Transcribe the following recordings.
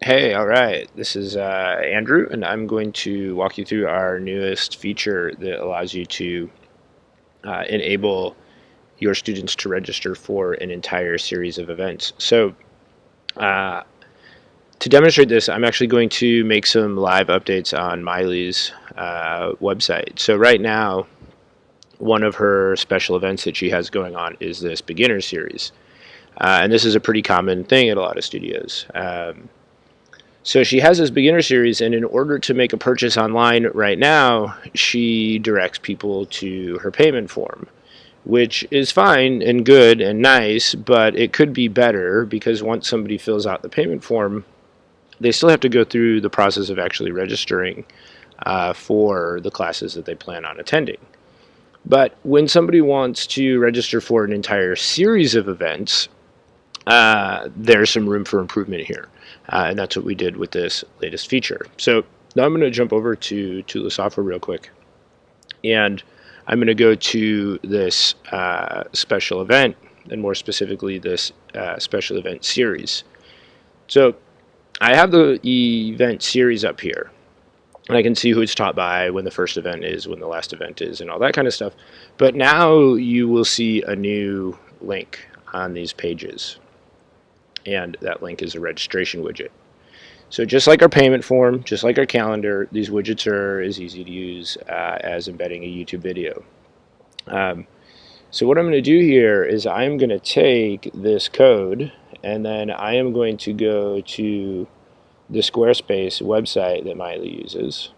Hey, all right. This is Andrew, and I'm going to walk you through our newest feature that allows you to enable your students to register for an entire series of events. So, uh, to demonstrate this, I'm actually going to make some live updates on Miley's website. So, right now, one of her special events that she has going on is this beginner series. And this is a pretty common thing at a lot of studios. So she has this beginner series, and in order to make a purchase online right now, she directs people to her payment form, which is fine and good and nice, but it could be better because once somebody fills out the payment form, they still have to go through the process of actually registering for the classes that they plan on attending. But when somebody wants to register for an entire series of events, there's some room for improvement here. And that's what we did with this latest feature. So now I'm going to jump over to Tula Software real quick. And I'm going to go to this special event, and more specifically this special event series. So I have the event series up here. And I can see who it's taught by, when the first event is, when the last event is, and all that kind of stuff. But now you will see a new link on these pages. And that link is a registration widget. So just like our payment form, just like our calendar, these widgets are as easy to use as embedding a YouTube video. So what I'm going to do here is I'm going to take this code, and then I am going to go to the Squarespace website that Miley uses.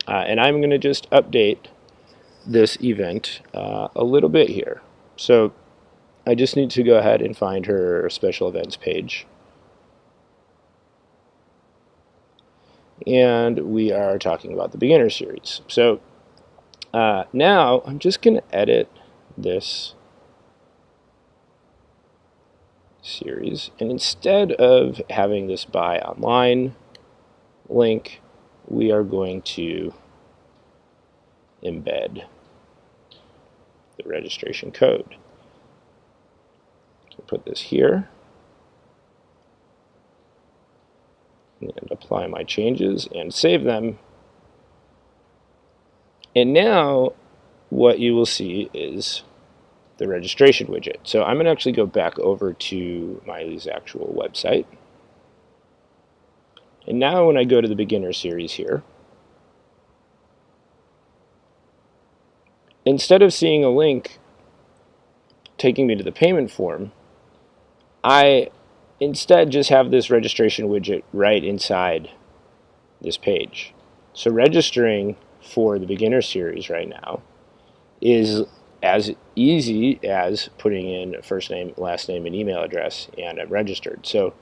And I'm going to just update this event a little bit here. So I just need to go ahead and find her special events page. And we are talking about the beginner series. So now I'm just going to edit this series. And instead of having this buy online link, we are going to embed the registration code. Put this here and apply my changes and save them. And now what you will see is the registration widget. So I'm going to actually go back over to Miley's actual website. And now when I go to the beginner series here, instead of seeing a link taking me to the payment form, I instead just have this registration widget right inside this page. So registering for the beginner series right now is as easy as putting in first name, last name, and email address, and I'm registered. So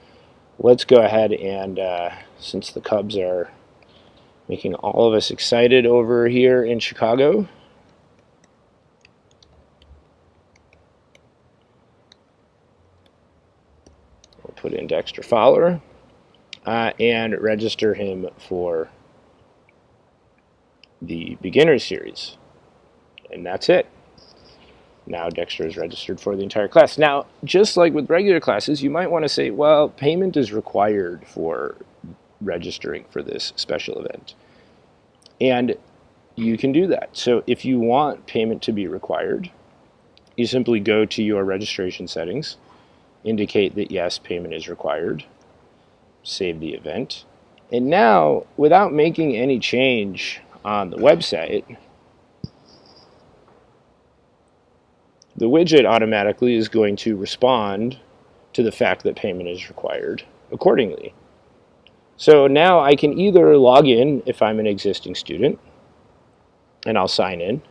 let's go ahead and, since the Cubs are making all of us excited over here in Chicago, put in Dexter Fowler and register him for the beginner series. And that's it. Now Dexter is registered for the entire class. Now, just like with regular classes, you might want to say, well, payment is required for registering for this special event. And you can do that. So if you want payment to be required, you simply go to your registration settings, indicate that yes, payment is required, save the event, and now without making any change on the website, the widget automatically is going to respond to the fact that payment is required accordingly. So now I can either log in if I'm an existing student, and I'll sign in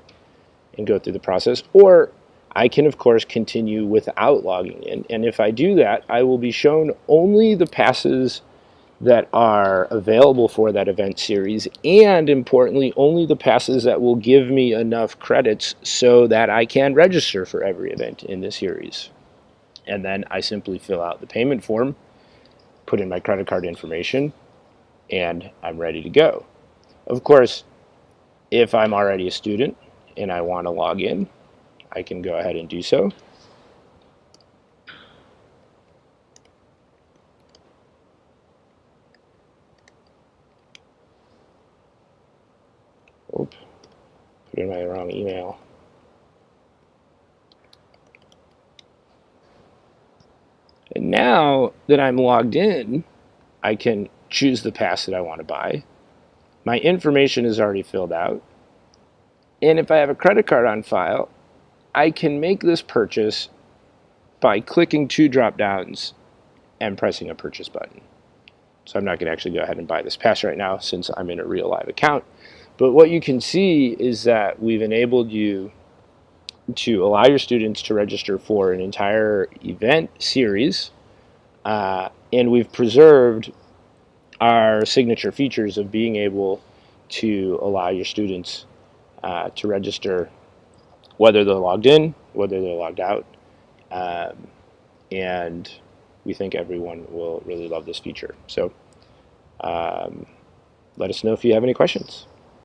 and go through the process, or I can, of course, continue without logging in. And if I do that, I will be shown only the passes that are available for that event series, and importantly, only the passes that will give me enough credits so that I can register for every event in the series. And then I simply fill out the payment form, put in my credit card information, and I'm ready to go. Of course, if I'm already a student and I want to log in, I can go ahead and do so. Put in my wrong email. And now that I'm logged in, I can choose the pass that I want to buy. My information is already filled out. And if I have a credit card on file, I can make this purchase by clicking two drop downs and pressing a purchase button. So I'm not going to actually go ahead and buy this pass right now since I'm in a real live account. But what you can see is that we've enabled you to allow your students to register for an entire event series, and we've preserved our signature features of being able to allow your students to register whether they're logged in, whether they're logged out, and we think everyone will really love this feature. So let us know if you have any questions.